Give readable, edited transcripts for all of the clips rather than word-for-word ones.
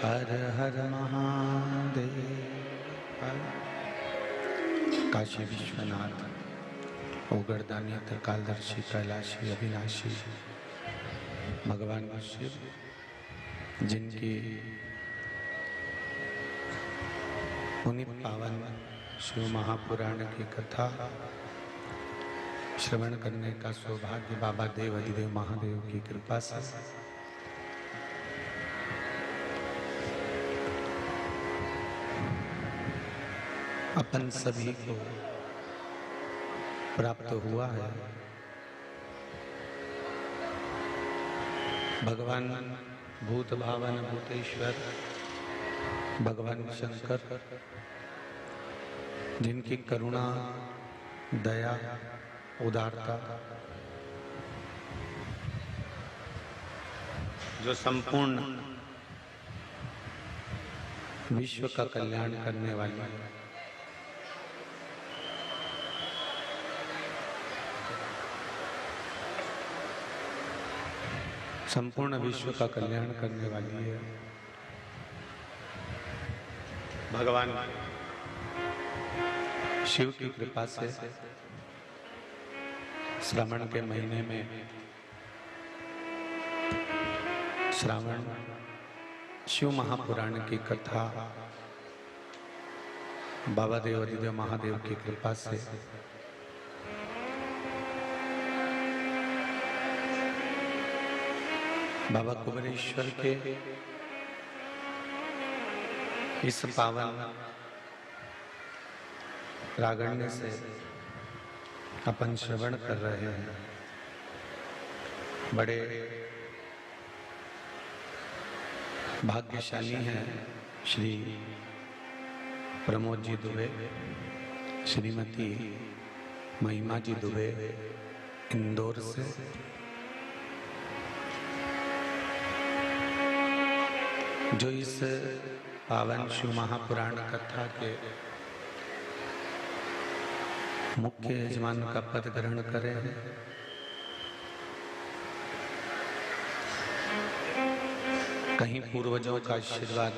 हर हर महादेव। काशी विश्वनाथ, ओगरदानी, त्रिकालदर्शी, कैलाशी, अविनाशी भगवान शिव, जिनकी उन्हीं पावन शिव महापुराण की कथा श्रवण करने का सौभाग्य बाबा देव अधिदेव महादेव की कृपा से अपन सभी को प्राप्त हुआ है। भगवान भूत भावन भूतेश्वर भगवान शंकर, जिनकी करुणा, दया, उदारता जो संपूर्ण विश्व का कल्याण करने वाली है, संपूर्ण विश्व का कल्याण करने वाली है। भगवान शिव की कृपा से श्रावण के महीने में श्रावण शिव महापुराण की कथा बाबा देव अधिदेव महादेव की कृपा से बाबा कुबेरेश्वर के इस पावन प्रागण्य से अपन श्रवण कर रहे हैं। बड़े भाग्यशाली हैं श्री प्रमोद जी दुबे, श्रीमती महिमा जी दुबे इंदौर से, जो इस पावन शिव महापुराण कथा के मुख्य यजमान का पद ग्रहण करें हैं। कहीं पूर्वजों का आशीर्वाद,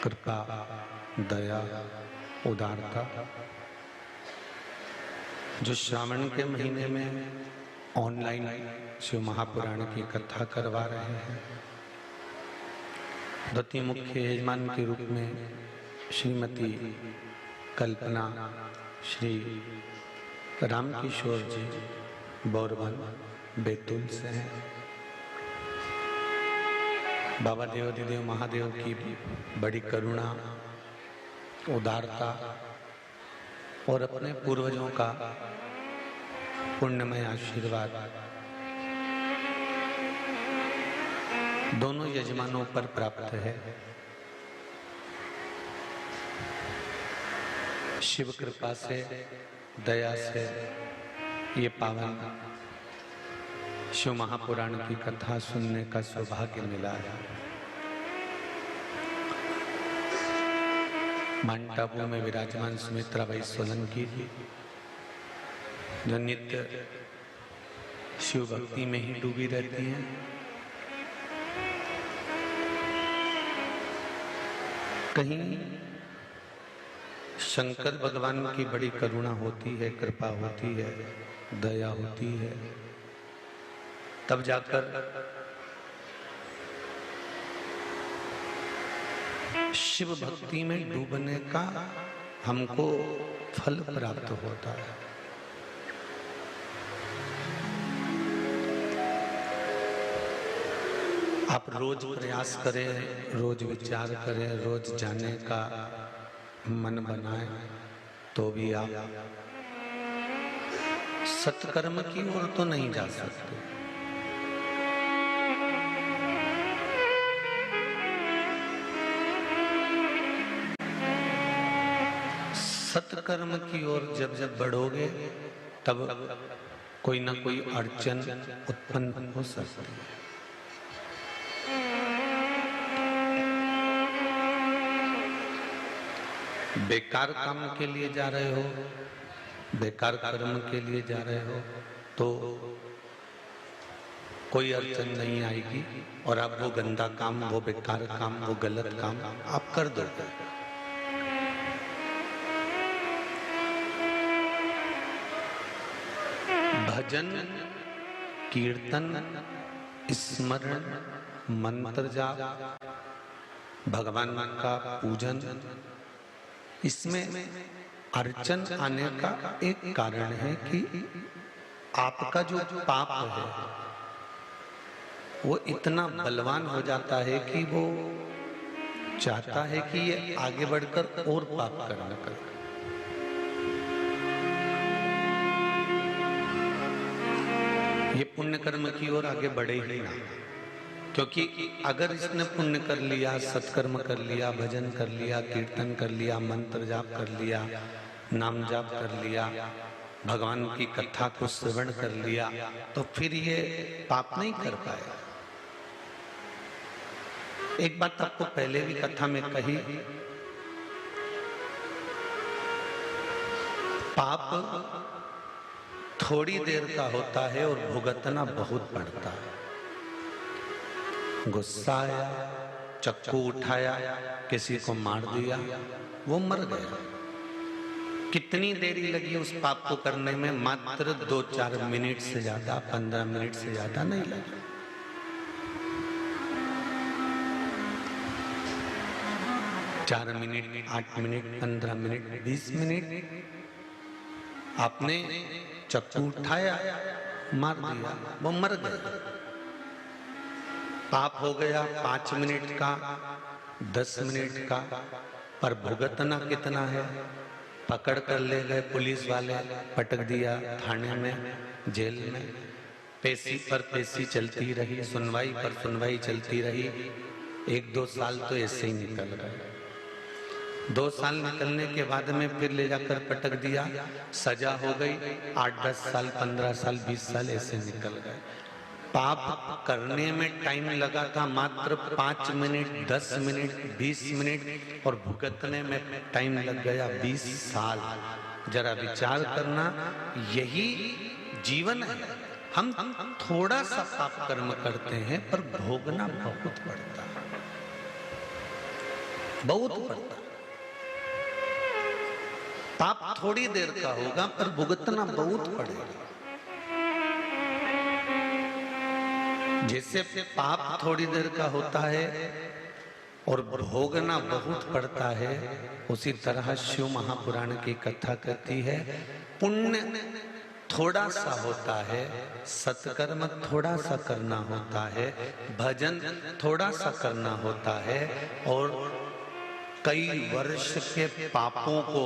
कृपा, दया, उदारता जो श्रावण के महीने में ऑनलाइन शिव महापुराण की कथा करवा रहे हैं। द्वितीय मुख्य यजमान के रूप में श्रीमती कल्पना, श्री रामकिशोर जी बोरवन बैतूल से हैं। बाबा देव अधिदेव महादेव की बड़ी करुणा, उदारता और अपने पूर्वजों का पुण्यमय आशीर्वाद दोनों यजमानों पर प्राप्त है। शिव कृपा से, दया से ये पावन शिव महापुराण की कथा सुनने का सौभाग्य मिला है। माउंट टापू में विराजमान सुमित्राबाई सोलंकी जी, जो नित्य शिव भक्ति में ही डूबी रहती हैं, कहीं शंकर भगवान की बड़ी करुणा होती है, कृपा होती है, दया होती है, तब जाकर शिव भक्ति में डूबने का हमको फल प्राप्त होता है। आप रोज प्रयास करें, रोज विचार करें, रोज जाने का मन बनाएं, तो भी आप सत्कर्म की ओर तो नहीं जा सकते। सत्कर्म की ओर जब जब बढ़ोगे, तब कोई ना कोई अड़चन उत्पन्न हो सकती है। बेकार काम के लिए जा रहे हो, बेकार कर्म के लिए जा रहे हो, तो कोई अड़चन नहीं आएगी और आप वो गंदा काम, वो बेकार काम, वो गलत काम आप कर दोगे। भजन, कीर्तन, स्मरण, मंत्र जाप, भगवान का पूजन, इसमें अड़चन आने का एक कारण है कि आपका जो पाप है वो इतना बलवान हो जाता है कि वो चाहता है कि ये आगे बढ़कर और पाप करना करे। ये पुण्य कर्म की ओर आगे बढ़े ही ना, क्योंकि अगर इसने पुण्य कर लिया, सत्कर्म कर लिया, भजन कर लिया, कीर्तन कर लिया, मंत्र जाप कर लिया, नाम जाप कर लिया, भगवान की कथा को श्रवण कर लिया, तो फिर ये पाप नहीं कर पाएगा। एक बात आपको पहले भी कथा में कही, पाप थोड़ी देर का होता है और भुगतना बहुत पड़ता है। गुस्सा आया, चक्कू उठाया, किसी को मार दिया, वो मर गया। कितनी देरी लगी उस पाप को करने में? मात्र 2-4 मिनट से ज्यादा, 15 मिनट से ज्यादा नहीं लगी। चार मिनट, 8 मिनट, 15 मिनट, 20 मिनट आपने चक्कू उठाया, मार दिया, वो मर गया। पाप हो गया 5 मिनट का, 10 मिनट का, पर भुगतना कितना है? पकड़ कर ले गए पुलिस वाले, पटक दिया थाने में, जेल में, पेशी पर पेशी चलती रही, सुनवाई पर सुनवाई चलती रही। 1-2 साल तो ऐसे ही निकल गए। 2 साल निकलने के बाद में फिर ले जाकर पटक दिया, सजा हो गई, 8-10 साल, 15 साल, 20 साल ऐसे निकल गए। पाप करने में टाइम लगा था मात्र 5 मिनट, 10 मिनट, 20 मिनट, और भुगतने में टाइम लग गया 20 साल। जरा विचार करना, यही जीवन है। हम थोड़ा सा पाप कर्म करते हैं पर भोगना बहुत पड़ता है, बहुत पड़ता है। पाप थोड़ी देर का होगा पर भुगतना बहुत पड़ेगा। जैसे पाप थोड़ी देर का होता है और भोगना बहुत पड़ता है, उसी तरह शिव महापुराण की कथा कहती है, पुण्य थोड़ा सा होता है, सत्कर्म थोड़ा सा करना होता है, भजन थोड़ा सा करना होता है, और कई वर्ष के पापों को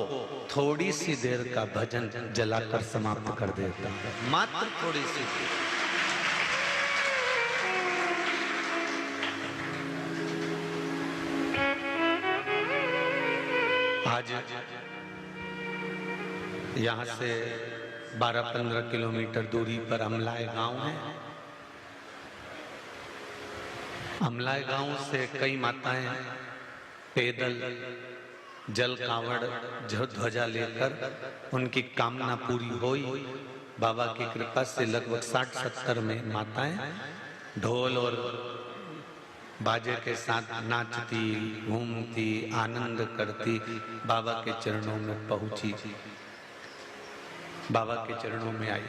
थोड़ी सी देर का भजन जलाकर समाप्त कर देता है। मात्र थोड़ी सी देर। आज यहाँ से 12-15 किलोमीटर दूरी पर अमलाय गांव है। अमलाय गांव से कई माताएं पैदल जल कांवड़ ध्वजा लेकर, उनकी कामना पूरी हुई। बाबा की कृपा से लगभग 60-70 में माताएं ढोल और बाजे के साथ नाचती, घूमती, आनंद करती बाबा के चरणों में पहुंची, बाबा के चरणों में आई।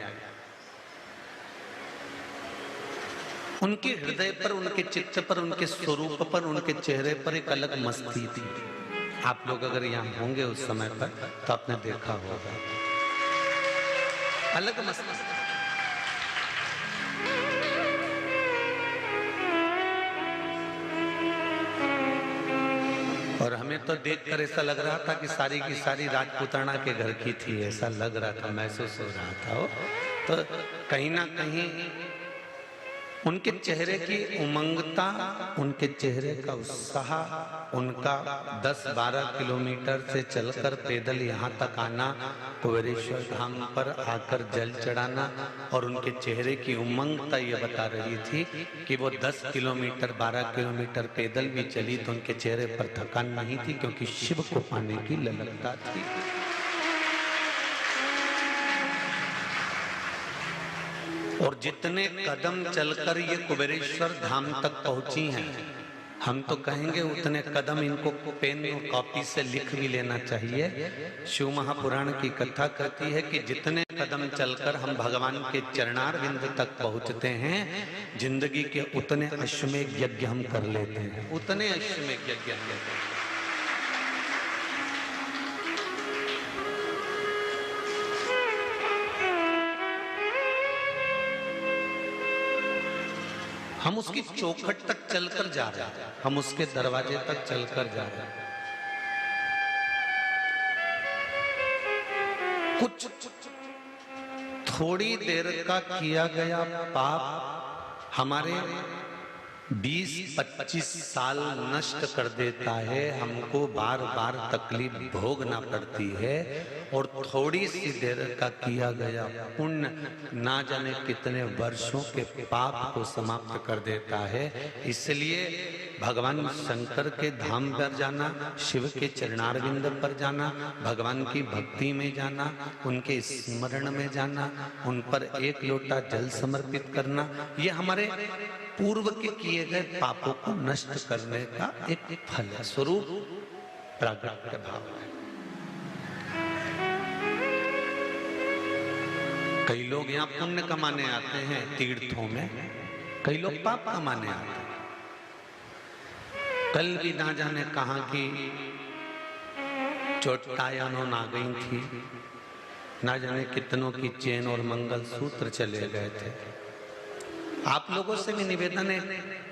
उनके हृदय पर, उनके चित्त पर, उनके स्वरूप पर, उनके चेहरे पर एक अलग मस्ती थी। आप लोग अगर यहाँ होंगे उस समय पर तो आपने देखा होगा, अलग मस्ती। और हमें तो देखकर ऐसा लग रहा था कि सारी की सारी राजपूताना के घर की थी, ऐसा लग रहा था, महसूस हो रहा था। वो तो कहीं ना कहीं उनके चेहरे की उमंगता, उनके चेहरे का उत्साह, उनका 10-12 किलोमीटर से चलकर पैदल यहाँ तक आना, कुबेरेश्वर धाम पर आकर जल चढ़ाना, और उनके चेहरे की उमंगता ये बता रही थी कि वो 10 किलोमीटर 12 किलोमीटर पैदल भी चली तो उनके चेहरे पर थकान नहीं थी, क्योंकि शिव को पाने की ललकता थी। और जितने कदम चलकर ये कुबेरेश्वर धाम तक पहुंची हैं, हम तो कहेंगे उतने कदम इनको पेन और कॉपी से लिख भी लेना चाहिए। शिव महापुराण की कथा कहती है कि जितने कदम चलकर हम भगवान के चरणारविंद तक पहुंचते हैं, जिंदगी के उतने अश्वमेध यज्ञ हम कर लेते हैं, उतने अश्वमेध यज्ञ हम करते हैं। हम उसकी चौखट तक चलकर जा रहे हैं, हम उसके दरवाजे तक चलकर जा रहे हैं। कुछ थोड़ी देर का किया गया पाप हमारे 20-25 साल नष्ट कर देता है, हमको बार बार तकलीफ भोगना पड़ती है। और थोड़ी सी देर का किया गया पुण्य ना जाने कितने वर्षों के पाप को समाप्त कर देता है। इसलिए भगवान शंकर के धाम पर जाना, शिव के चरणारविंद पर जाना, भगवान की भक्ति में जाना, उनके स्मरण में जाना, उन पर एक लोटा जल समर्पित करना, ये हमारे पूर्व के किए गए पापों को नष्ट करने का एक फल है, स्वरूप प्रागट्य भाव है। कई लोग यहाँ पुण्य कमाने आते हैं तीर्थों में, कई लोग पाप कमाने आते हैं। कल भी ना जाने कहां की चोटायानों आ गई थी, ना जाने कितनों की चेन और मंगलसूत्र चले गए थे। आप लोगों से भी निवेदन है,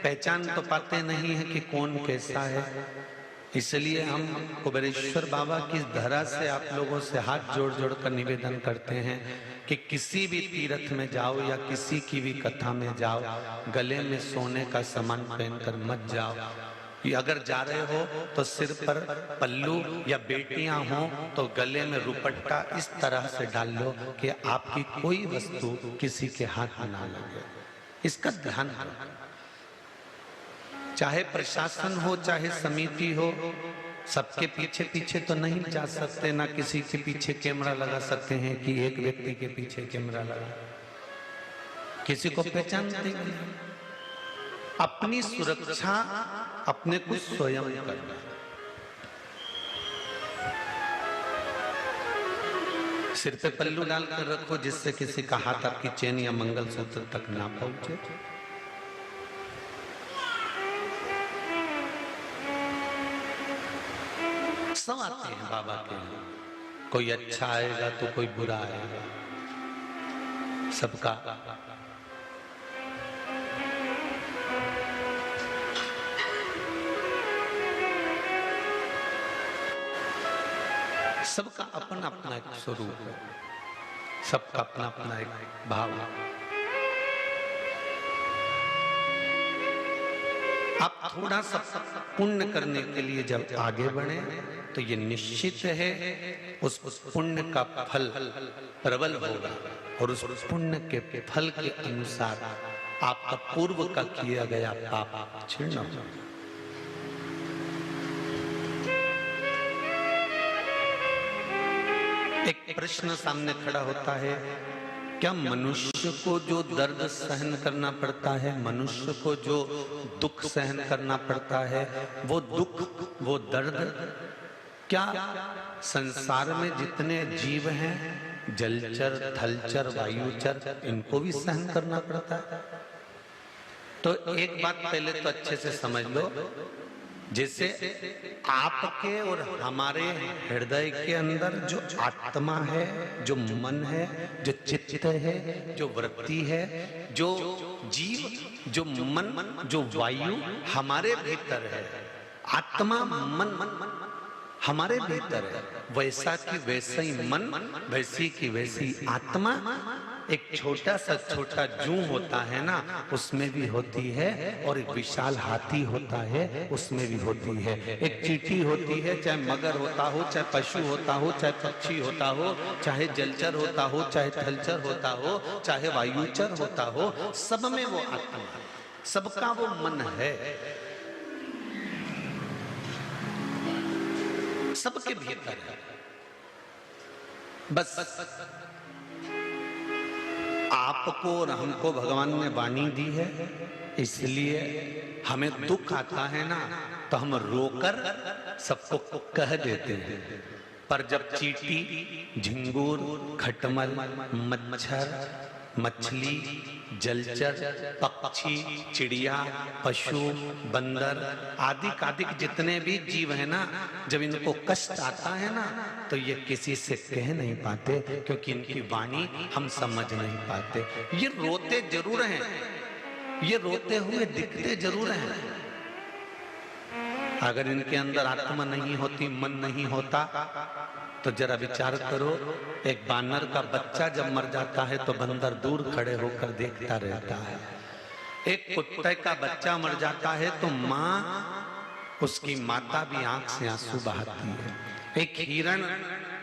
पहचान तो पाते नहीं है कि कौन कैसा है, इसलिए हम कुबेरेश्वर बाबा की धरा से आप लोगों से हाथ जोड़ जोड़ कर निवेदन करते हैं कि किसी भी तीर्थ में जाओ या किसी की भी कथा में जाओ, गले में सोने का सामान पहनकर मत जाओ। ये अगर जा रहे हो तो सिर पर पल्लू या बेटियां हो तो गले में रुपट्टा इस तरह से डाल लो कि आपकी कोई वस्तु किसी के हाथ में ना लगे, इसका ध्यान रखो। चाहे प्रशासन हो चाहे समिति हो, सबके पीछे पीछे तो नहीं जा सकते, ना किसी के पीछे कैमरा लगा सकते हैं कि एक व्यक्ति के पीछे कैमरा लगा, किसी को पहचानते नहीं। अपनी सुरक्षा अपने को स्वयं करना। सिर पे पल्लू डालकर रखो जिससे किसी का हाथ आपकी चेन या मंगलसूत्र तक ना पहुंचे। सब आते हैं बाबा के लिए, कोई अच्छा आएगा तो कोई बुरा आएगा, सबका सबका अपना अपना एक स्वरूप है, सबका अपना अपना एक भाव है। आप थोड़ा सा पुण्य करने के लिए जब आगे बढ़े तो ये निश्चित है उस पुण्य का फल प्रबल होगा, और उस पुण्य के फल के अनुसार आपका पूर्व का किया गया पाप क्षीण होगा। एक प्रश्न सामने खड़ा होता है, क्या मनुष्य को जो दर्द सहन करना पड़ता है, मनुष्य को जो दुख सहन करना पड़ता है, वो दुख वो दर्द क्या संसार में जितने जीव हैं, जलचर थलचर वायुचर, इनको भी सहन करना पड़ता है? तो एक बात पहले तो अच्छे से समझ लो, जैसे आपके और हमारे हृदय के अंदर जो आत्मा है, जो मन है, जो चित्त है, जो वृत्ति है, जो जीव, जो मन, जो वायु हमारे भीतर है, आत्मा मन हमारे भीतर है, वैसा की वैसा ही मन, वैसी की वैसी आत्मा। एक छोटा सा छोटा जू होता है ना, उसमें भी होती है, और एक विशाल हाथी होता है उसमें भी होती है, एक चींटी होती है, चाहे मगर होता हो, चाहे पशु होता हो, चाहे पक्षी होता हो, चाहे जलचर होता हो, चाहे थलचर होता हो, चाहे वायुचर होता हो, सब में वो आत्मा, सबका वो मन है, सबके भीतर है। बस आपको और हमको भगवान ने वाणी दी है, इसलिए हमें दुख आता है ना तो हम रोकर सबको कह देते हैं। पर जब चींटी, झिंगूर, खटमल, मच्छर, मछली, जलचर, पक्षी, चिड़िया, पशु, बंदर आदि जितने भी जीव है ना, जब इनको कष्ट आता है ना तो ये किसी से कह नहीं पाते, क्योंकि इनकी वाणी हम समझ नहीं पाते। ये रोते जरूर हैं, ये रोते हुए दिखते जरूर हैं। अगर इनके अंदर आत्मा नहीं होती, मन नहीं होता, तो जरा विचार करो, एक बानर का बच्चा जब मर जाता है तो बंदर दूर खड़े होकर देखता रहता है। एक कुत्ते का बच्चा मर जाता है तो माँ, उसकी माता भी आंख से आंसू बहाती है। एक हिरण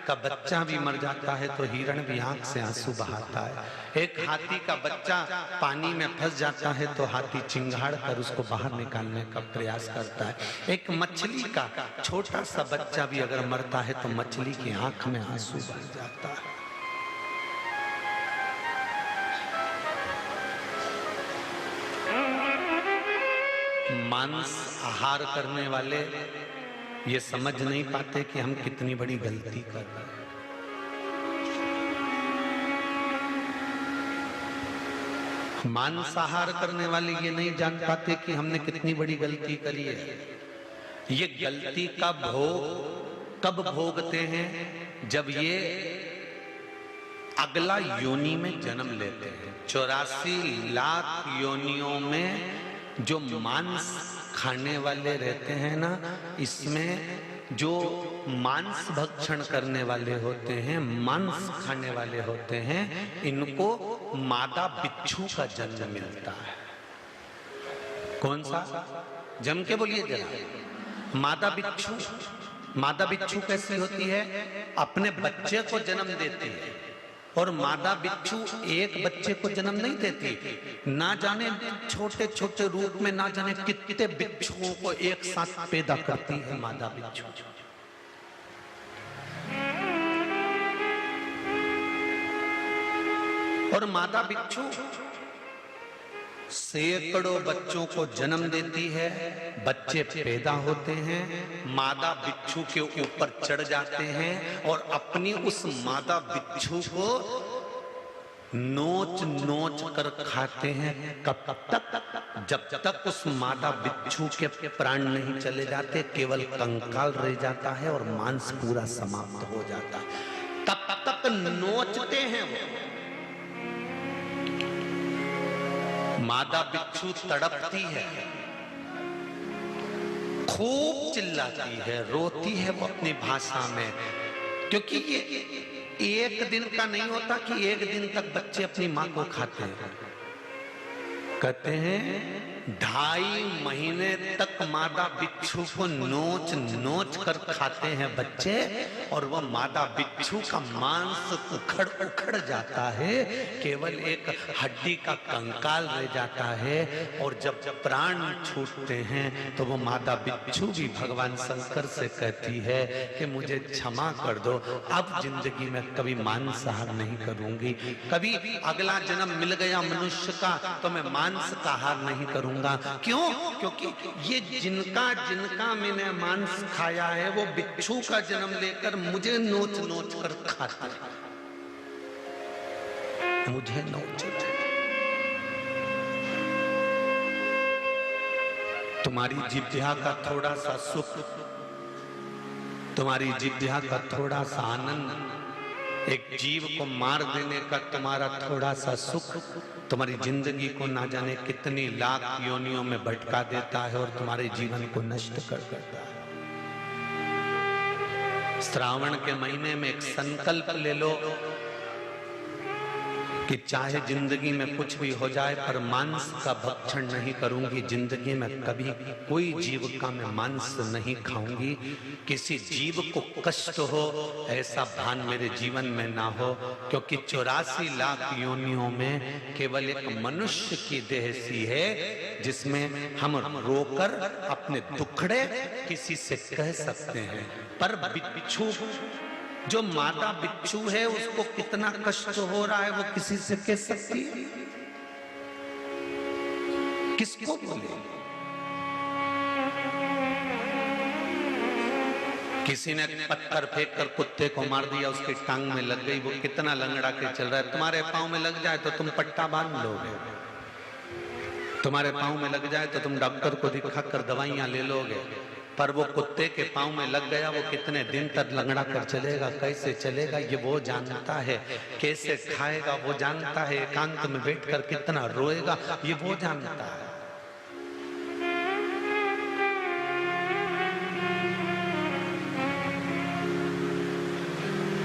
का बच्चा भी मर जाता है तो हिरण भी आंख से आंसू बहाता है। एक हाथी का बच्चा पानी में फंस जाता है तो हाथी चिंगाड़ कर उसको बाहर निकालने का प्रयास करता है। एक मछली का छोटा सा बच्चा भी अगर मरता है तो मछली की आंख में आंसू बह जाता है। मांस आहार करने वाले ये समझ नहीं पाते कि हम कितनी बड़ी गलती कर रहे हैं। मांसाहार करने वाले ये नहीं जान पाते कि हमने कितनी बड़ी गलती करी है। ये गलती का भोग कब भोगते हैं? जब ये अगला योनि में जन्म लेते हैं। 84 लाख योनियों में जो मांस खाने वाले रहते हैं ना, इसमें जो मांस भक्षण करने वाले होते हैं, मांस खाने वाले होते हैं, इनको मादा बिच्छू का जन्म मिलता है। कौन सा? जम के बोलिए जरा। मादा बिच्छू। मादा बिच्छू कैसी होती है? अपने बच्चे को जन्म देती है। और मादा बिच्छू एक बच्चे को जन्म नहीं देती, ना जाने छोटे छोटे रूप में ना जाने कितने बिच्छुओं को एक साथ पैदा करती है मादा बिच्छू। और मादा बिच्छू सैकड़ों बच्चों को जन्म देती है, बच्चे पैदा होते हैं, मादा बिच्छू के ऊपर चढ़ जाते हैं और अपनी उस मादा बिच्छू को नोच नोच कर खाते हैं। कब तक? जब तक उस मादा बिच्छू के प्राण नहीं चले जाते, केवल कंकाल रह जाता है और मांस पूरा समाप्त हो जाता है। तब तक नोचते हैं वो। मादा बिच्छू तड़पती है, खूब चिल्लाती है, रोती है वो अपनी भाषा में, क्योंकि ये एक दिन का नहीं होता कि एक दिन तक बच्चे अपनी मां को खाते हैं। कहते हैं 2.5 महीने तक मादा बिच्छू को नोच नोच कर खाते हैं बच्चे, और वह मादा बिच्छू का मांस उखड़ उखड़ जाता है, केवल एक हड्डी का कंकाल रह जाता है। और जब प्राण छूटते हैं तो वो मादा बिच्छू भी भगवान शंकर से कहती है कि मुझे क्षमा कर दो, अब जिंदगी में कभी मांसाहार नहीं करूंगी। कभी अगला जन्म मिल गया मनुष्य का तो मैं मांस का आहार नहीं करूंगा। क्यों? क्योंकि ये जिनका जिनका मैंने मांस खाया है वो बिच्छू का जन्म लेकर मुझे नोच नोच कर खाते हैं, मुझे नोच। तुम्हारी जिह्वा का थोड़ा सा सुख, तुम्हारी जिह्वा का थोड़ा सा आनंद, एक जीव को मार देने का तुम्हारा थोड़ा सा सुख तुम्हारी जिंदगी को ना जाने कितनी लाख योनियों में भटका देता है और तुम्हारे जीवन को नष्ट कर देता है। श्रावण के महीने में एक संकल्प ले लो कि चाहे जिंदगी में कुछ भी हो जाए पर मांस का भक्षण नहीं करूंगी, जिंदगी में कभी कोई जीव का मैं मांस नहीं खाऊंगी, किसी जीव को कष्ट हो ऐसा भान मेरे जीवन में ना हो, क्योंकि 84 लाख योनियों में केवल एक मनुष्य की देह सी है जिसमें हम रोकर अपने दुखड़े किसी से कह सकते हैं। पर बिच्छू जो माता बिच्छू है उसको कितना कष्ट हो रहा है वो किसी से कह सकती है? किसको बोले? किसी ने पत्थर फेंक कर कुत्ते को मार दिया, उसकी टांग में लग गई, वो कितना लंगड़ा के चल रहा है। तुम्हारे पांव में लग जाए तो तुम पट्टा बांध लोगे, तुम्हारे पांव में लग जाए तो तुम डॉक्टर को दिखाकर दवाइयां ले लोगे, पर वो कुत्ते के पांव में लग गया, वो कितने दिन तक लंगड़ा कर चलेगा, कैसे चलेगा ये वो जानता है, कैसे खाएगा वो जानता है, एकांत में बैठकर कितना रोएगा ये वो जानता है।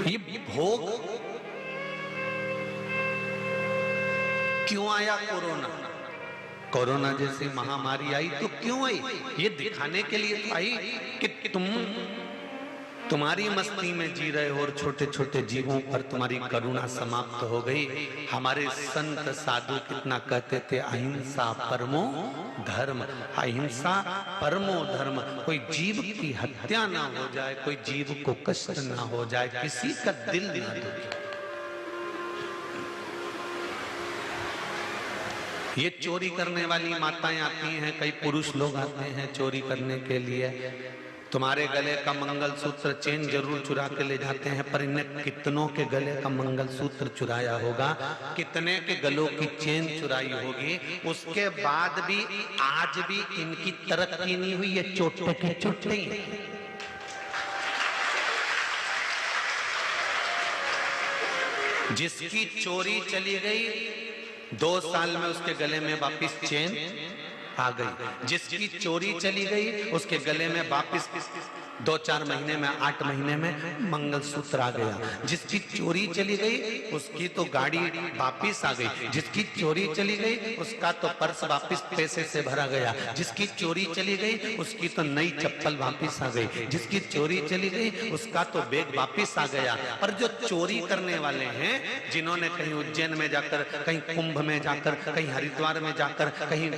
ये भोग क्यों आया? कोरोना जैसी महामारी आई तो क्यों आई? ये दिखाने के लिए तो आई कि तुम्हारी मस्ती में जी रहे हो और छोटे छोटे जीवों पर तुम्हारी करुणा समाप्त हो गई। हमारे संत साधु कितना कहते थे, अहिंसा परमो धर्म, अहिंसा परमो धर्म। कोई जीव की हत्या ना हो जाए, कोई जीव को कष्ट ना हो जाए, किसी का दिल ना दुखे। ये चोरी करने वाली माताएं आती हैं, कई पुरुष लोग आते हैं चोरी करने के लिए, तुम्हारे गले का मंगलसूत्र चेन जरूर चुरा के ले जाते हैं, पर इन्हें कितनों के गले का मंगलसूत्र चुराया होगा, कितने के गलों की चेन चुराई होगी, उसके बाद भी आज भी इनकी तरक्की नहीं हुई। ये चोटे के चोटे ही। जिसकी चोरी चली गई 2 साल में उसके गले में वापिस चेन आ गई, जिसकी चोरी चली गई उसके गले में वापिस 2-4 महीने में, 8 महीने में मंगलसूत्र आ गया, जिसकी चोरी चली गई उसकी तो गाड़ी वापिस आ गई, जिसकी चोरी चली गई उसका तो पर्स वापिस पैसे से भरा गया, जिसकी चोरी चली गई उसकी तो नई चप्पल वापिस आ गई, जिसकी चोरी चली गई उसका तो बैग वापिस आ गया। पर जो चोरी करने वाले हैं, जिन्होंने कहीं उज्जैन में जाकर, कहीं कुंभ में जाकर, कहीं हरिद्वार में जाकर, कहीं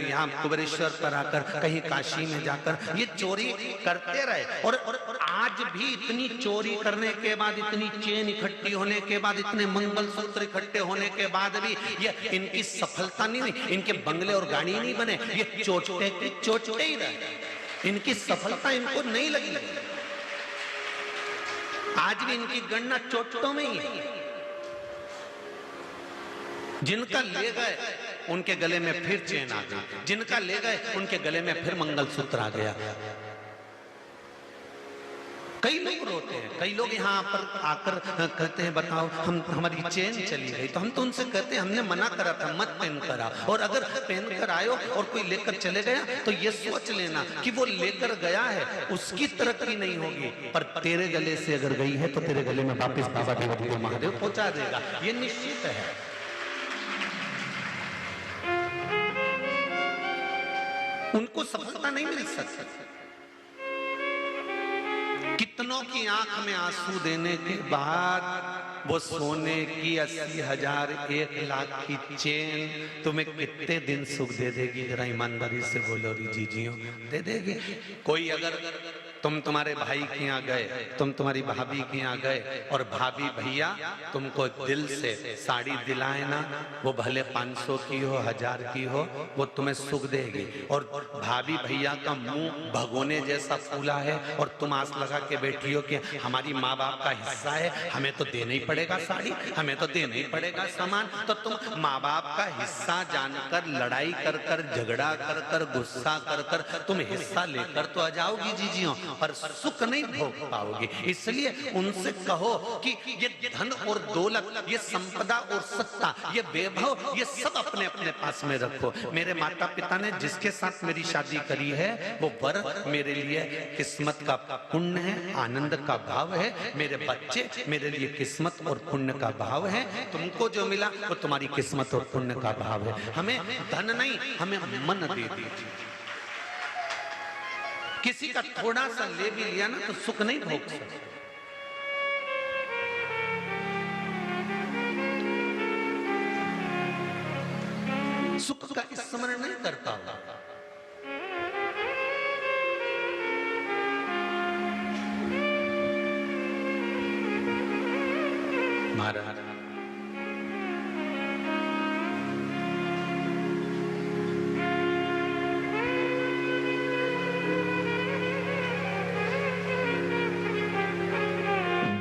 यहाँ कुबेरेश्वर पर आकर, कहीं काशी में जाकर ये चोरी करते रहे, और आज भी इतनी चोरी करने के बाद, इतनी चेन इकट्ठी होने के बाद, इतने मंगलसूत्र इकट्ठे होने के बाद भी ये इनकी सफलता नहीं हुई, इनके बंगले और गाड़ी नहीं बने, ये चोटे के चोटे ही रहे, इनकी सफलता इनको नहीं लगी। आज भी इनकी गणना चोटों में ही है। जिनका ले गए उनके गले में फिर चेन आ गई, जिनका ले गए उनके गले में फिर मंगलसूत्र आ गया। कई लोग रोते हैं, कई लोग यहाँ पर आकर कहते हैं बताओ हमारी चेन चली गई, तो हम तो उनसे कहते हैं हमने मना करा था मत पहन कर आओ, और अगर पहन कर आयो और कोई लेकर चले गया तो ये सोच लेना कि वो लेकर गया है, उसकी तरक्की नहीं होगी, पर तेरे गले से अगर गई है तो तेरे गले में वापिस बाबा देव महादेव पहुंचा देगा, ये निश्चित है। उनको सफलता नहीं मिल सकती। कितनों की आंख में आंसू देने के बाद वो सोने की 80,000 1 लाख की चेन तुम्हें कितने दिन सुख दे देगी? जरा ईमानदारी से बोलो री जीजियो, दे देगी? कोई अगर तुम्हारे भाई के यहाँ गए, तुम्हारी भाभी के यहाँ गए और भाभी भैया तुमको दिल से साड़ी दिलाए ना, वो भले 500 की हो 1000 की हो, वो तुम्हें सुख देगी। और भाभी भैया का मुंह भगोने जैसा फूला है और तुम आस लगा के बैठी हो कि हमारी माँ बाप का हिस्सा है, हमें तो देना ही पड़ेगा साड़ी, हमें तो देना ही पड़ेगा सामान, तो तुम माँ बाप का हिस्सा जानकर लड़ाई कर कर, झगड़ा कर कर, गुस्सा कर कर तुम हिस्सा लेकर तो आ जाओगी जीजियों, पर सुख नहीं भोग पाओगे। इसलिए उनसे कहो कि ये धन और दौलत, ये संपदा और सत्ता, ये वैभव, ये सब अपने अपने पास में रखो। मेरे माता पिता ने जिसके साथ मेरी शादी करी है वो वर मेरे लिए किस्मत का पुण्य है, आनंद का भाव है। मेरे बच्चे मेरे लिए किस्मत और पुण्य का भाव है। तुमको जो मिला वो तुम्हारी किस्मत और पुण्य का भाव है। हमें धन नहीं, हमें मन दे दीजिए। किसी का थोड़ा सा ले भी लिया ना तो सुख नहीं भोग सकते। सुख का स्मरण नहीं कर पाओगे।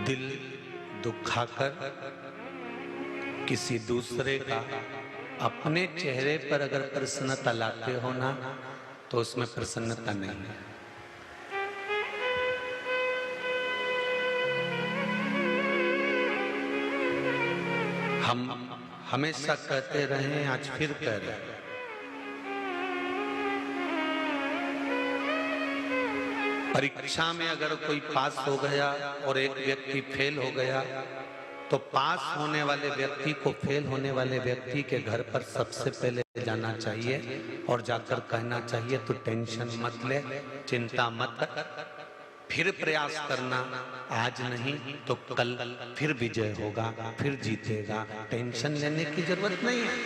दिल दुखाकर किसी दूसरे का अपने चेहरे पर अगर प्रसन्नता लाते हो ना, तो उसमें प्रसन्नता नहीं है। हम हमेशा कहते रहे, आज फिर कह रहे हैं, परीक्षा में अगर कोई पास हो गया और एक व्यक्ति फेल हो गया, तो पास होने वाले व्यक्ति को फेल होने वाले व्यक्ति के घर पर सबसे पहले जाना चाहिए और जाकर कहना चाहिए, तू टेंशन मत ले, चिंता मत कर, फिर प्रयास करना, आज नहीं तो कल फिर विजय होगा, फिर जीतेगा, टेंशन लेने की जरूरत नहीं है।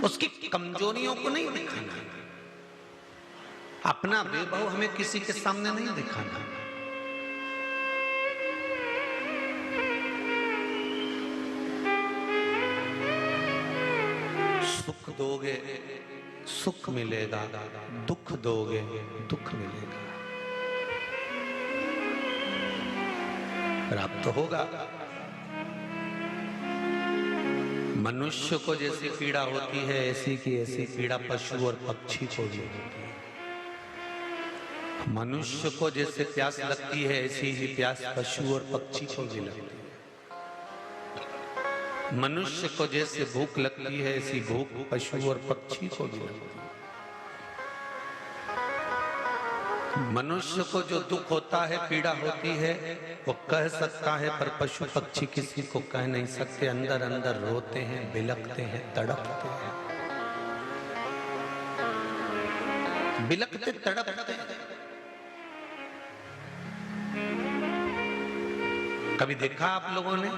उसकी कमजोरियों को नहीं दिखाना, अपना वैभव हमें किसी के सामने नहीं दिखाना। सुख दोगे सुख मिलेगा, दुख दोगे दुख मिलेगा, प्राप्त होगा। मनुष्य को जैसी पीड़ा होती है, ऐसी की ऐसी पीड़ा पशु और पक्षी को भी होती है। मनुष्य को जैसे प्यास लगती है, ऐसी ही प्यास पशु और पक्षी को भी लगती है। मनुष्य को जैसे भूख लगती है, ऐसी भूख पशु और पक्षी को भी लगती है। मनुष्य को जो दुख होता है, पीड़ा होती है, वो कह सकता है, पर पशु पक्षी किसी को कह नहीं सकते। अंदर अंदर रोते हैं, बिलखते हैं, तड़पते हैं, बिलखते तड़पते हैं। कभी देखा आप लोगों ने?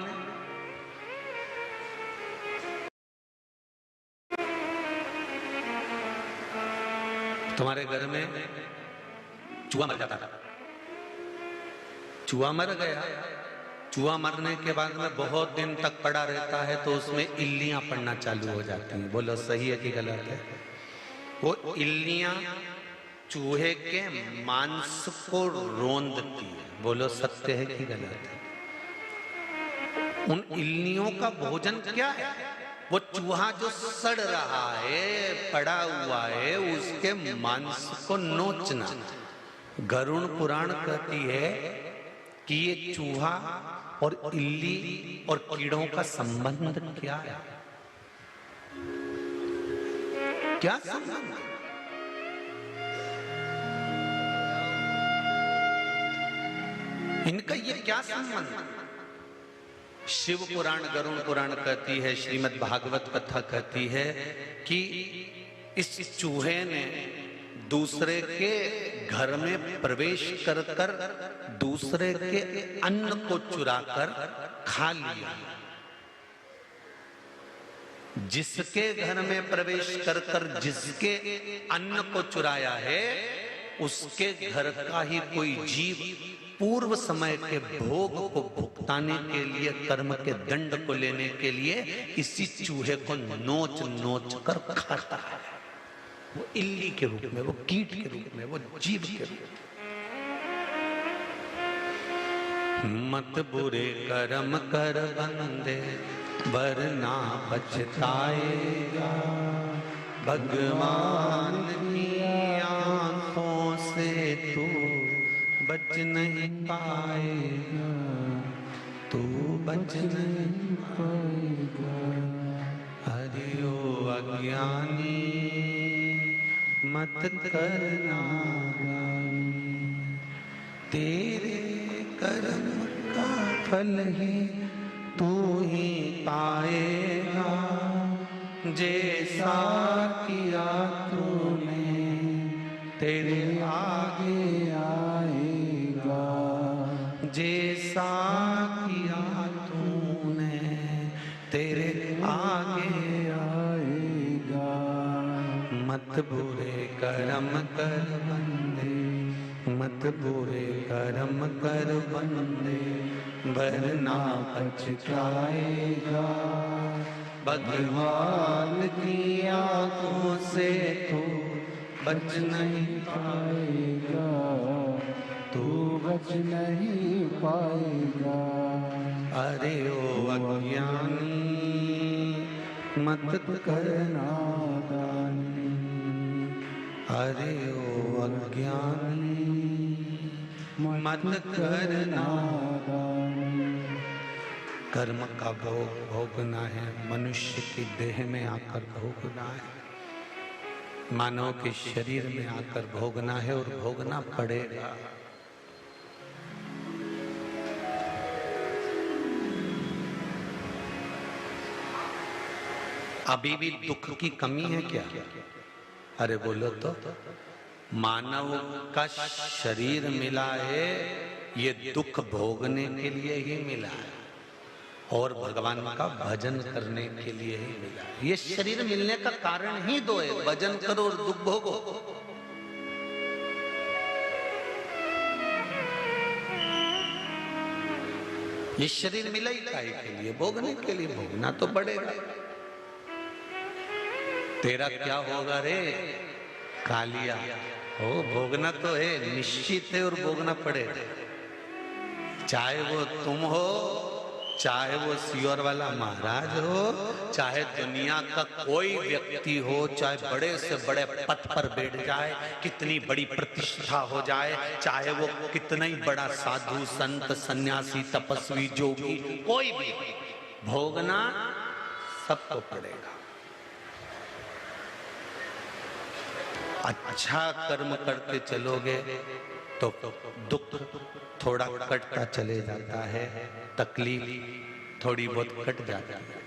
तुम्हारे घर में चूहा मर जाता था, चूहा मर गया, चूहा मरने के बाद में बहुत दिन तक पड़ा रहता है, तो उसमें इल्लियां पड़ना चालू हो जाती हैं। बोलो सही है कि गलत है? वो इल्लियां चूहे के मांस को रोंदती है। बोलो सत्य है कि गलत है? उन इल्लियों का भोजन क्या है? वो चूहा जो सड़ रहा है, पड़ा हुआ है, उसके मांस को नोचना। गरुड़ पुराण कहती है कि ये चूहा और इल्ली और कीड़ों का संबंध क्या है? क्या संबंध? इनका ये क्या संबंध? शिव पुराण, गरुड़ पुराण कहती है, श्रीमद् भागवत कथा कहती है कि इस चूहे ने दूसरे के घर में प्रवेश कर कर दूसरे के अन्न को चुराकर खा लिया। जिसके घर में प्रवेश कर कर जिसके अन्न को चुराया है, उसके घर का ही कोई जीव पूर्व समय के भोग को भुगताने के लिए, कर्म के दंड को लेने के लिए इसी चूहे को नोच नोच कर खाता है। वो इल्ली के रूप में, वो कीट के रूप में, वो जीव के रूप में। मत बुरे कर्म कर बंदे, वरना पछताएगा, भगवान की आंखों से तू बच नहीं पाएगा, तू बच नहीं पाएगा। हरि ओ अज्ञानी मत करना गानी, तेरे कर्म का फल ही तू ही पाएगा। जैसा किया तूने तेरे आगे आएगा, जैसा किया तूने तेरे आगे आएगा। मत बुरे कर्म कर बंदे, मत बुरे कर्म कर बंदे, वरना पछताएगा, भगवान की आंखों से तो बच नहीं पाएगा, तू बच नहीं पाएगा। अरे ओ अज्ञानी मत करना नादानी, अरे ओ अज्ञानी मत करना। कर्म का भोग भोगना है, मनुष्य की देह में आकर भोगना है, मानव के शरीर में आकर भोगना है और भोगना पड़ेगा। अभी भी दुख की कमी है क्या? अरे बोलो तो। मानव का शरीर मिला है, ये दुख भोगने के लिए ही मिला है और भगवान का भजन करने के लिए ही मिला है। ये शरीर मिलने का कारण ही दो है, भजन करो और दुख भोगो। ये शरीर मिला ही काहे के लिए? भोगने के लिए। भोगना तो पड़ेगा। तेरा क्या होगा रे कालिया? हो भोगना तो है, निश्चित है और भोगना पड़ेगा। चाहे वो तुम हो, चाहे वो सियोर वाला महाराज हो, चाहे दुनिया का कोई व्यक्ति हो, चाहे बड़े से बड़े पद पर बैठ जाए, कितनी बड़ी प्रतिष्ठा हो जाए, चाहे वो कितना ही बड़ा साधु संत सन्यासी तपस्वी जोगी कोई भी, भोगना सबको पड़ेगा। अच्छा कर्म करते चलोगे तो दुख थोड़ा कटता चले जाता है, तकलीफ थोड़ी बहुत कट जाती है।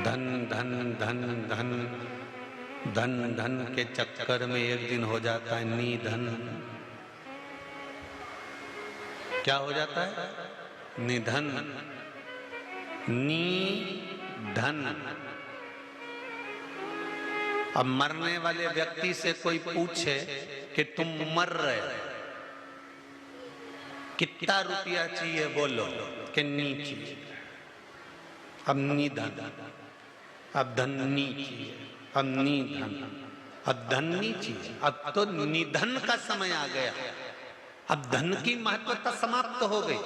धन धन धन धन धन धन के चक्कर में एक दिन हो जाता है निधन। क्या हो जाता है? निधन। धन। अब मरने वाले व्यक्ति से कोई पूछे कि तुम मर रहे हो, कितना रुपया चाहिए? बोलो कि नी चाहिए। अब निधन, अब धन नी चाहिए, अब निधन, अब धन नी चाहिए। अब तो निधन का समय आ गया, अब धन की महत्वता समाप्त हो गई।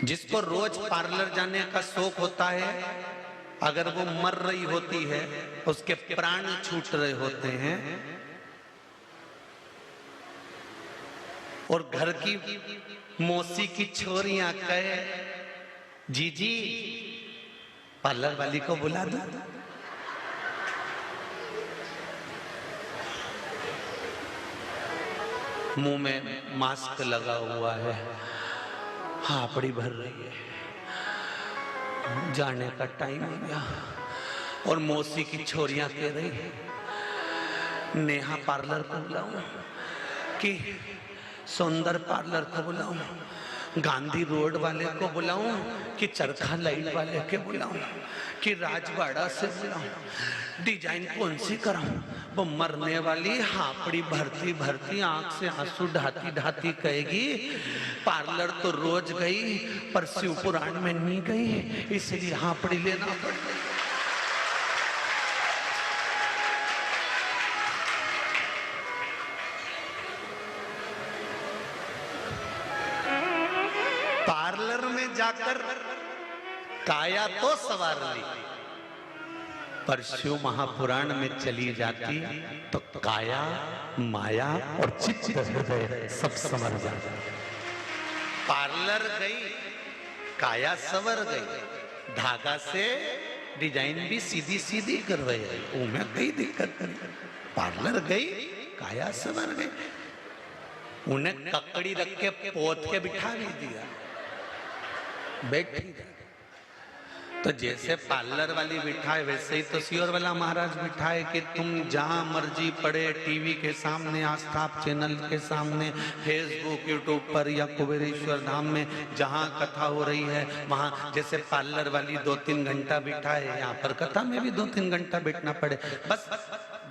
जिसको रोज पार्लर जाने का शौक होता है, अगर वो मर रही होती है, उसके प्राण छूट रहे होते हैं और घर की मौसी की छोरियां कहे जीजी पार्लर वाली को बुला दो, मुंह में मास्क लगा हुआ है, हापड़ी भर रही है, जाने का टाइम हो गया और मौसी की छोरियां कह रही नेहा पार्लर को बुलाऊं कि सुंदर पार्लर को बुलाऊं, गांधी रोड वाले को बुलाऊं कि चरखा लाइट वाले के बुलाऊं कि राजवाड़ा से बुलाऊं, डिजाइन कौन सी कराऊं? वो मरने वाली हापड़ी भरती भरती आंख से आंसू ढाती ढाती कहेगी पार्लर तो रोज गई पर शिव पुराण में नहीं गई, इसलिए हापड़ी लेना पड़ गई। पार्लर में जाकर काया तो सवार ली, पर शिव महापुराण में चली जाती तो काया माया और चित्त हृदय सब संवर जाता। पार्लर गई, काया संवर गई, धागा से डिजाइन भी सीधी सीधी करवाई, उनमें कई दिक्कत नहीं। पार्लर गई, काया संवर गई, उन्हें ककड़ी रख के पोत के बिठा भी दिया, बैठी। तो जैसे पार्लर वाली बिठाए वैसे ही तो सियोर वाला महाराज बिठाए कि तुम जहां मर्जी पड़े, टीवी के सामने, आस्था चैनल के सामने, फेसबुक यूट्यूब पर या कुबेरेश्वर धाम में जहां कथा हो रही है वहां, जैसे पार्लर वाली 2-3 घंटा बिठाए, यहाँ पर कथा में भी 2-3 घंटा बैठना पड़े, बस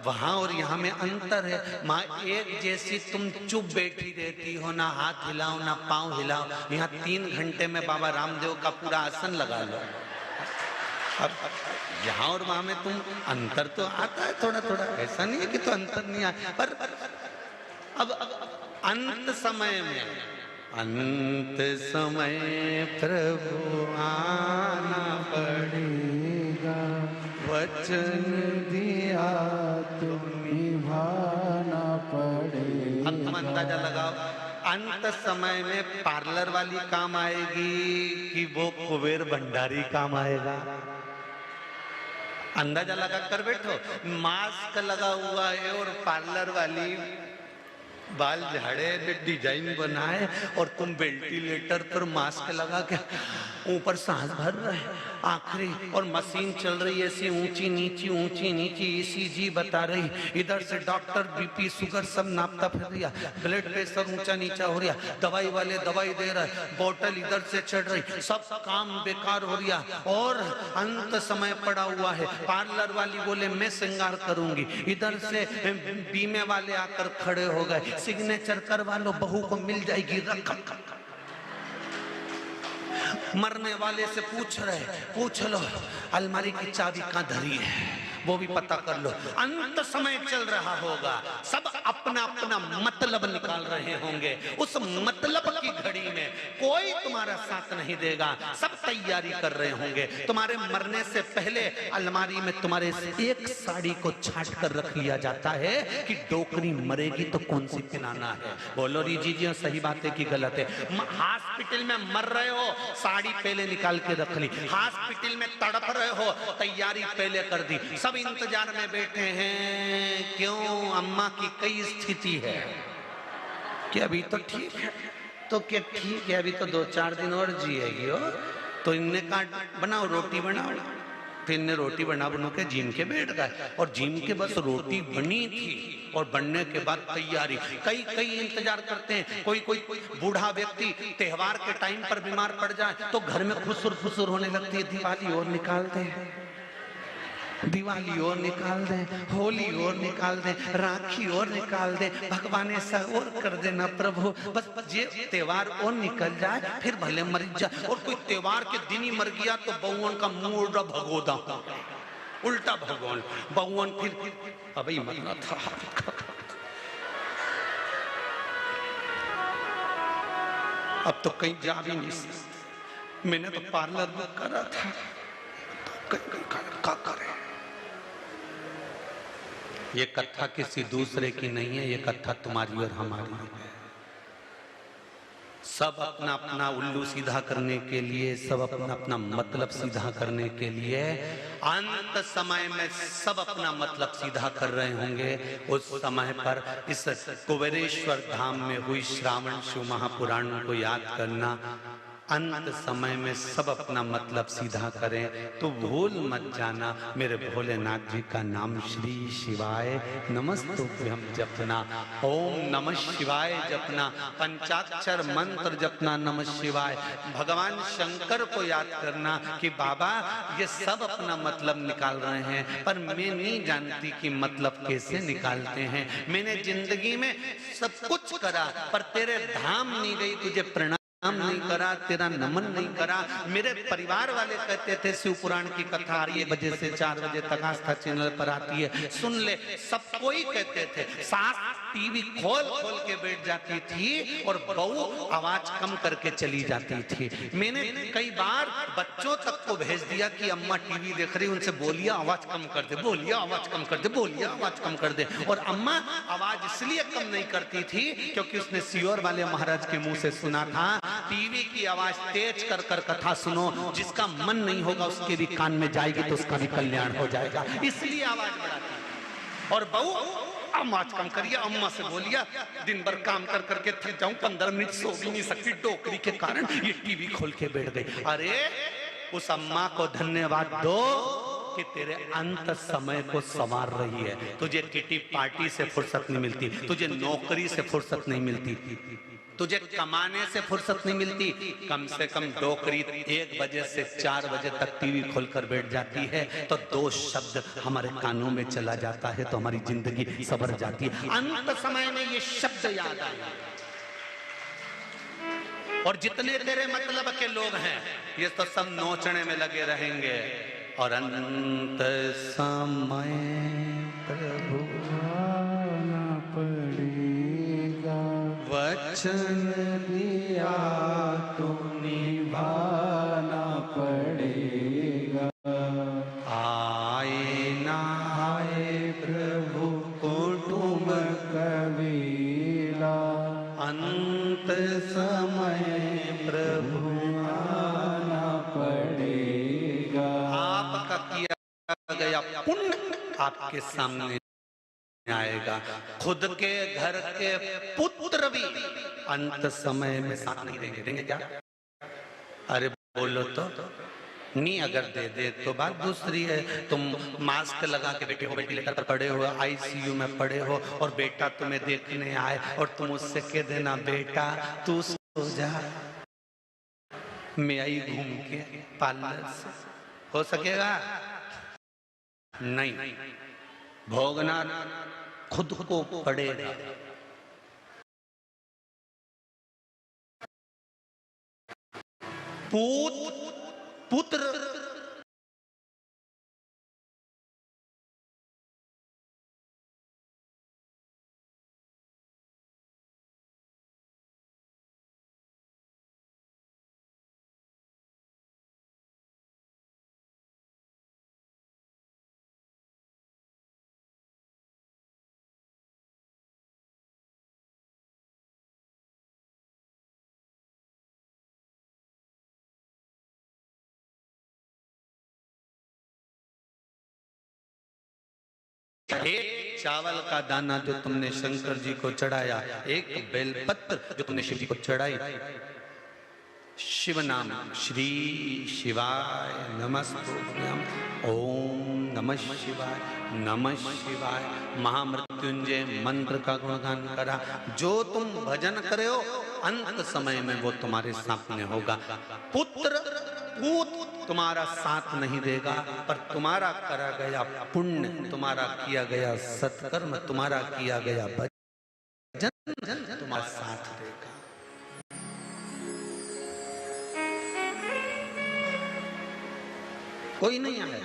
वहां और यहाँ में अंतर है। माँ एक जैसी तुम चुप बैठी रहती हो, ना हाथ हिलाओ ना पांव हिलाओ, यहाँ 3 घंटे में बाबा रामदेव का पूरा आसन लगा लो। अब यहाँ और वहां में तुम अंतर तो आता है थोड़ा थोड़ा, ऐसा नहीं है कि तो अंतर नहीं आया, पर अब अंत समय में, अंत समय प्रभु आना पड़ेगा, वचन दिया तो निभाना पड़ेगा। अब तुम अंदाजा लगाओ, अंत समय में पार्लर वाली काम आएगी कि वो कुबेर भंडारी काम आएगा? अंदाजा लगा कर बैठो। मास्क लगा हुआ है और पार्लर वाली बाल झाड़े, डिजाइन बनाए, और तुम वेंटिलेटर पर मास्क लगा के ऊपर सांस भर रहे आखिरी, और मशीन चल रही है ऐसी ऊंची नीची ECG बता रही, इधर से डॉक्टर बीपी शुगर सब नापता फिर रहा, ब्लड प्रेशर ऊंचा नीचा हो रहा, दवाई वाले दवाई दे रहा है, बोतल इधर से चढ़ रही, सब काम बेकार हो रहा, और अंत समय पड़ा हुआ है। पार्लर वाली बोले मैं श्रृंगार करूंगी, इधर से बीमे वाले आकर खड़े हो गए, सिग्नेचर करवा लो, बहू को मिल जाएगी रकम। मरने वाले से पूछ लो अलमारी की चाबी कहां धरी है, वो भी पता कर लो। अंत समय चल रहा होगा, सब अपना अपना मतलब निकाल रहे होंगे, उस मतलब की घड़ी में कोई तुम्हारा साथ नहीं देगा, सब तैयारी कर रहे होंगे। तुम्हारे मरने से पहले अलमारी में तुम्हारे एक साड़ी को छाट कर रख लिया जाता है कि डोकरी मरेगी तो कौन सी पिनाना है। बोलो री जी सही बात है कि गलत है? हॉस्पिटल में मर रहे हो, साड़ी पहले निकाल के रख ली, हॉस्पिटल में तड़प रहे हो, तैयारी पहले कर दी, सब इंतजार में बैठे हैं। क्यों? अम्मा की कई स्थिति है कि अभी तो ठीक है, तो क्या ठीक है, अभी तो 2-4 दिन और जिएगी हो, तो इनने कहा बनाओ रोटी बनाओ, फिर इनने रोटी बना के जिम के बैठ गए, और जिम के बस रोटी बनी थी, और बनने के बाद तैयारी, कई इंतजार करते हैं। कोई बूढ़ा व्यक्ति त्योहार के टाइम पर बीमार पड़ जाए तो घर में खुसुर होने लगती है, दिवाली और निकाल दे, दिवाली और निकाल दे, होली और निकाल दे, राखी और निकाल दे, भगवान ऐसा और कर देना प्रभु, बस ये त्योहार और निकल जाए, फिर भले मर जाए। और कोई त्योहार के दिन ही मर गया तो बहुवन का मुंह उल्टा भगोदा, उल्टा भगवान बहुवन, फिर अभी मरना था। अब तो कहीं जा भी नहीं सकते। मैंने तो पार्लर बुक करा था, तो क्या करे? ये कथा किसी दूसरे की नहीं है, ये कथा तुम्हारी और हमारी है। सब अपना अपना उल्लू सीधा करने के लिए, सब अपना अपना मतलब सीधा करने के लिए अंत समय में सब अपना मतलब सीधा कर रहे होंगे। उस समय पर इस कुबेरेश्वर धाम में हुई श्रावण शिव महापुराण को याद करना। अंत समय में सब अपना मतलब सीधा करें तो भूल मत जाना मेरे भोलेनाथ जी का नाम श्री शिवाय नमस्तुभ्यं जपना, ओम नमः शिवाय जपना, पंचाक्षर मंत्र जपना नमः शिवाय। भगवान शंकर को याद करना कि बाबा ये सब अपना मतलब निकाल रहे हैं, पर मैं नहीं जानती कि मतलब कैसे निकालते हैं। मैंने जिंदगी में सब कुछ करा पर तेरे धाम नहीं गई, तुझे प्रणाम नहीं करा, तेरा नमन नहीं करा। मेरे परिवार वाले कहते थे शिव पुराण की कथा 1 बजे से 4 बजे तक आस्था चैनल पर आती है, सुन ले। सब कोई कहते थे। सास टीवी खोल के बैठ जाती थी और बहू आवाज कम करके चली जाती थी। मैंने कई बार बच्चों तक को भेज दिया कि अम्मा टीवी देख रही, उनसे बोलिए आवाज कम कर दे, बोलिए आवाज कम कर दे, बोलिए आवाज कम कर दे। और अम्मा आवाज इसलिए कम नहीं करती थी क्योंकि उसने सियोर वाले महाराज के मुंह से सुना था, टीवी की आवाज तेज कर कर कथा सुनो, जिसका मन नहीं होगा उसके भी कान में जाएगी तो उसका भी कल्याण हो जाएगा, इसलिए आवाज बढ़ाती। और बहू आवाज कम करिए, अम्मा से बोलिए, दिन भर काम कर करके थक जाऊं, 15 मिनट सो भी नहीं सकती डोकरी के कारण, ये टीवी खोल के बैठ गई। अरे उस अम्मा को धन्यवाद दो कि तेरे अंत समय को संवार रही है। तुझे किटी पार्टी से फुर्सत नहीं मिलती, तुझे नौकरी से फुर्सत नहीं मिलती, तुझे कमाने से फुर्सत नहीं मिलती। कम से कम डोकरी 1 बजे से 4 बजे तक टीवी खोलकर बैठ जाती है तो 2 शब्द हमारे कानों में चला जाता है तो हमारी जिंदगी सवर जाती है। अंत समय में ये शब्द याद आए। और जितने तेरे मतलब के लोग हैं ये तो सब नोचने में लगे रहेंगे। और अंत समय प्रभु निभाना पड़ेगा, वचन दिया तो निभाना पड़ेगा। आए ना आए प्रभु कुटुंब कबीला, अंत समय प्रभु आना पड़ेगा। आपका किया गया पुण्य आपके सामने आएगा। खुद के घर के पुत्र भी अंत समय में साथ नहीं देंगे। देंगे क्या? अरे बोलो तो नहीं। अगर दे दे तो बात दूसरी है। तुम मास्क लगा के बेटे हो, बेटी लेकर पड़े हो, आईसीयू में पड़े हो और बेटा तुम्हें देखने आए और तुम उससे कह देना बेटा तू सो जा, मैं आई घूम के पार्लर से। हो सकेगा? नहीं। भोगना खुद को पड़ेगा। पुत्र एक चावल का दाना जो तुमने शंकर जी को चढ़ाया, एक बेलपत्र जो तुमने शिव जी को चढ़ाई, शिव नाम श्री शिवाय नमस्तुभ्यं, ओम नमः शिवाय, नमः शिवाय, महामृत्युंजय मंत्र का गुणगान करा। जो तुम भजन करे हो अंत समय में वो तुम्हारे सामने होगा। पुत्र पूत तुम्हारा साथ नहीं देगा, पर तुम्हारा करा गया पुण्य, तुम्हारा किया गया सत्कर्म, तुम्हारा किया गया भजन तुम्हारा साथ देगा। कोई नहीं आया।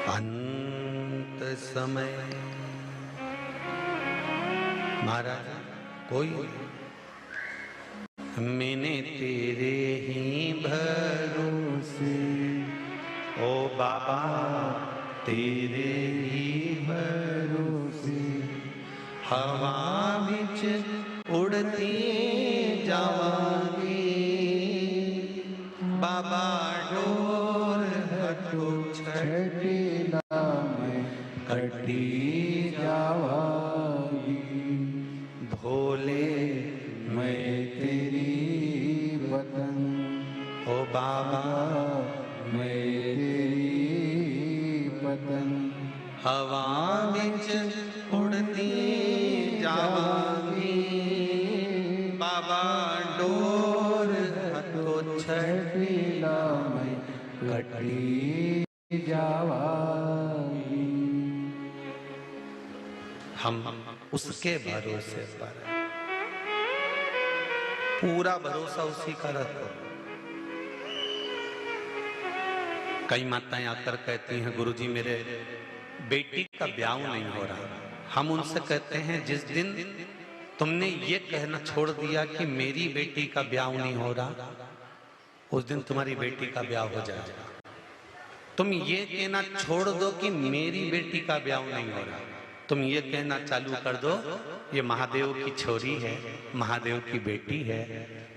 अंत समय महाराज कोई मैंने तेरे ही भरोसे, ओ बाबा तेरे ही भरोसे, हवा बिच उड़ती जावांगी, बाबा डोर हटो छठीला में कटी जावांगी, भोले मैं तेरी वतन, ओ बाबा मैं तेरी वतन, हवा बिच उड़ती जावांगी, बाबा डोर हटो छठीला में कटी जावांगी। हम उसके भरोसे पर, पूरा भरोसा उसी का रखो। कई माताएं आकर कहती हैं गुरुजी मेरे बेटी का ब्याह नहीं हो रहा। हम उनसे कहते हैं जिस दिन तुमने ये कहना छोड़ दिया कि मेरी बेटी का ब्याह नहीं हो रहा, उस दिन तुम्हारी बेटी का ब्याह हो जाएगा। तुम ये कहना छोड़ दो कि मेरी बेटी का ब्याह नहीं हो रहा, तुम ये कहना चालू कर दो ये महादेव की छोरी है, महादेव की बेटी है,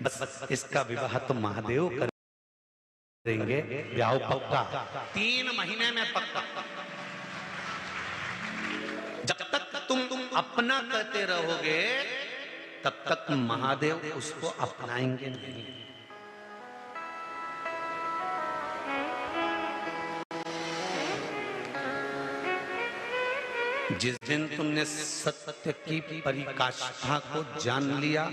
बस इसका विवाह तो महादेव करेंगे, ब्याह पक्का 3 महीने में पक्का। जब तक तुम अपना कहते रहोगे तब तक महादेव उसको अपनाएंगे नहीं। जिस दिन तुमने सत्य की परिकाष्ठा को जान लिया,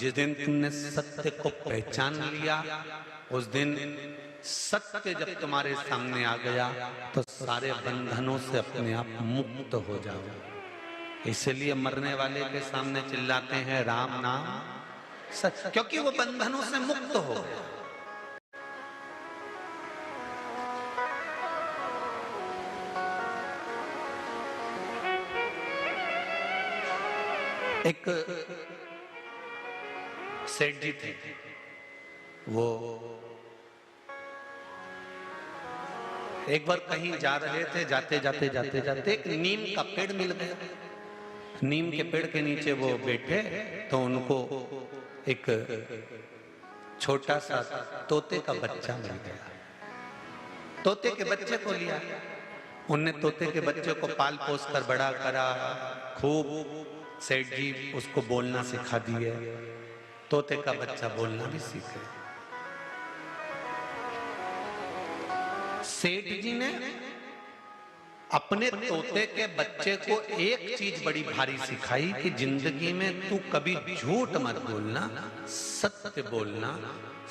जिस दिन तुमने सत्य को पहचान लिया, उस दिन सत्य जब तुम्हारे सामने आ गया तो सारे बंधनों से अपने आप मुक्त हो जाओ। इसलिए मरने वाले के सामने चिल्लाते हैं राम नाम सत्य, क्योंकि वो बंधनों से मुक्त हो गया। एक सेठ जी थे, वो एक बार कहीं जा रहे थे, जाते जाते एक नीम का पेड़ मिल गया। नीम के पेड़ के नीचे वो बैठे तो उनको एक छोटा सा तोते का बच्चा मिल गया। तोते के बच्चे को लिया, उनने तोते के बच्चे को पाल पोस कर बड़ा करा, खूब सेठ जी उसको बोलना सिखा दिए। तोते का बच्चा बोलना भी सीखे। सेठ जी ने अपने तोते के बच्चे को एक चीज बड़ी भारी सिखाई कि जिंदगी में तू कभी झूठ मत बोलना, सत्य बोलना।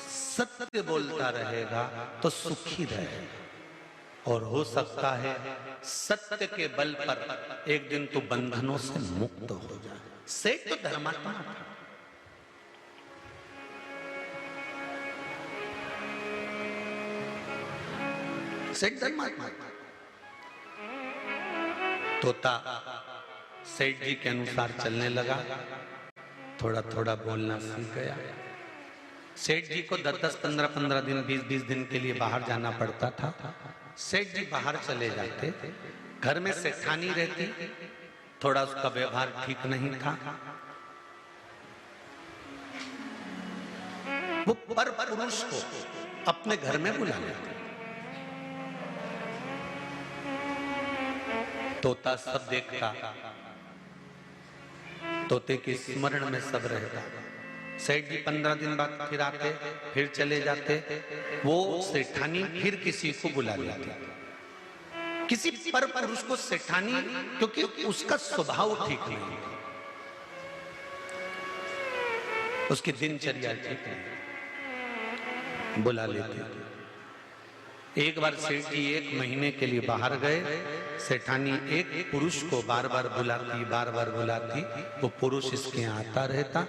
सत्य बोलता रहेगा तो सुखी रहेगा, और हो सकता है सत्य के बल पर एक दिन तू बंधनों से मुक्त हो जाए। सेठ तो धर्मात्मा था। सेठ धर्मात्मा था। तोता सेठ जी के अनुसार चलने लगा, थोड़ा थोड़ा बोलना सीख गया। सेठ जी को 10-10, 15-15 दिन, 20-20 दिन के लिए बाहर जाना पड़ता था। सेठ जी बाहर चले जाते, घर में सेठानी रहती, थोड़ा उसका व्यवहार ठीक नहीं था। वो पर पुरुष को अपने घर में बुला लेते। तोता सब देखता, तोते के स्मरण में सब रहता। सेठ जी 15 दिन बाद फिर आते, फिर चले जाते। वो सेठानी फिर किसी को बुला लेती, किसी पर पुरुष को सेठानी, क्योंकि उसका स्वभाव ठीक नहीं, उसकी दिनचर्या ठीक नहीं, बुला लेते। एक बार सेठ जी 1 महीने के लिए बाहर गए। सेठानी एक पुरुष को बार बार बुलाती, वो पुरुष इसके यहाँ आता रहता।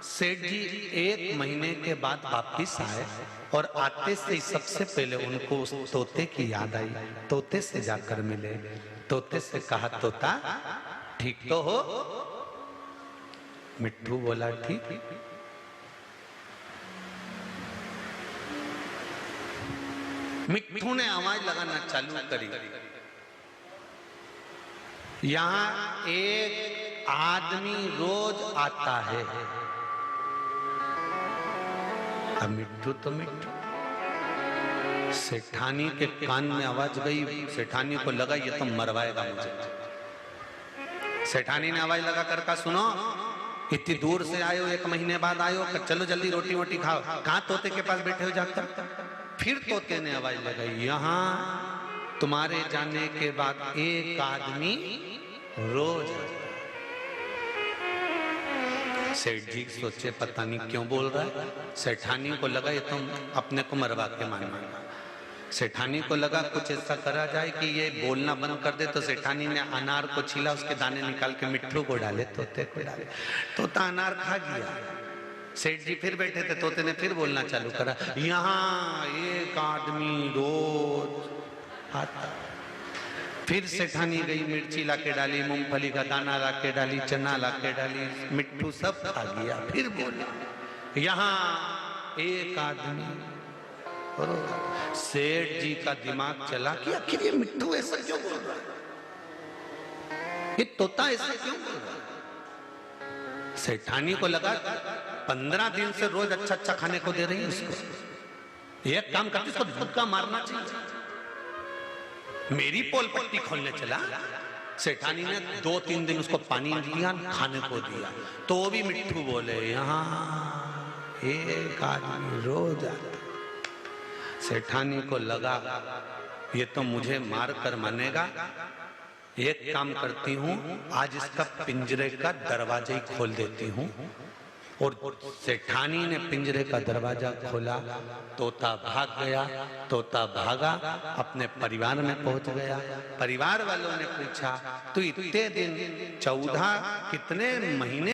सेठ जी 1 महीने के बाद वापिस आए, और आते से सबसे पहले उनको उस तोते की याद आई। तोते से जाकर मिले, तोते से कहा तोता ठीक तो हो? मिट्ठू बोला ठीक। मिट्ठू ने आवाज लगाना चालू करी, यहाँ एक आदमी रोज आता है। अब मिट्ठू तो मिट्ठू, सेठानी के कान में आवाज गई। सेठानी को लगा ये तो मरवाएगा मुझे। सेठानी ने आवाज लगा कर कहा सुनो, इतनी दूर से आए हो, 1 महीने बाद आए हो, चलो जल्दी रोटी वोटी खाओ। कहाँ तोते के पास बैठे हो जाकर? फिर तोते ने आवाज लगाई, यहाँ तुम्हारे जाने के बाद एक आदमी रोज। सेठ जी सोचे पता नहीं क्यों बोल रहा है। सेठानी को लगा ये तुम अपने को मरवा के मानना। सेठानी को लगा कुछ ऐसा करा जाए कि ये बोलना बंद कर दे। तो सेठानी ने अनार को छीला, उसके दाने निकाल के मिट्ठू को डाले, तोते को डाले। तोता अनार खा गया। सेठ जी फिर बैठे थे, तोते ने फिर बोलना चालू करा, यहाँ एक आदमी रोज आता। फिर सेठानी गई, मिर्ची लाके डाली, मूंगफली का दाना लाके डाली, चना लाके डाली, मिट्ठू सब खा गया। फिर बोला यहाँ एक आदमी। सेठ जी का दिमाग चला कि आखिर ये मिट्ठू ऐसा क्यों बोल रहा है, ये तोता ऐसा क्यों बोल रहा है। सेठानी को लगा 15 दिन से रोज अच्छा अच्छा खाने को दे रही है उसको, एक काम करती उसको धक्का मारना चाहिए। मेरी पोल पट्टी खोलने चला। सेठानी ने 2-3 दिन उसको पानी दिया, खाने को दिया, तो वो भी मिट्ठू बोले यहाँ एक आदमी रोज आता। सेठानी को लगा ये तो मुझे मार कर मानेगा, एक काम करती हूँ, आज इसका पिंजरे का दरवाजा ही खोल देती हूँ, और सेठानी ने पिंजरे का दरवाजा खोला, तोता भाग गया। तोता भागा, अपने परिवार में पहुंच गया। परिवार वालों ने पूछा, तू इतने दिन 14 कितने महीने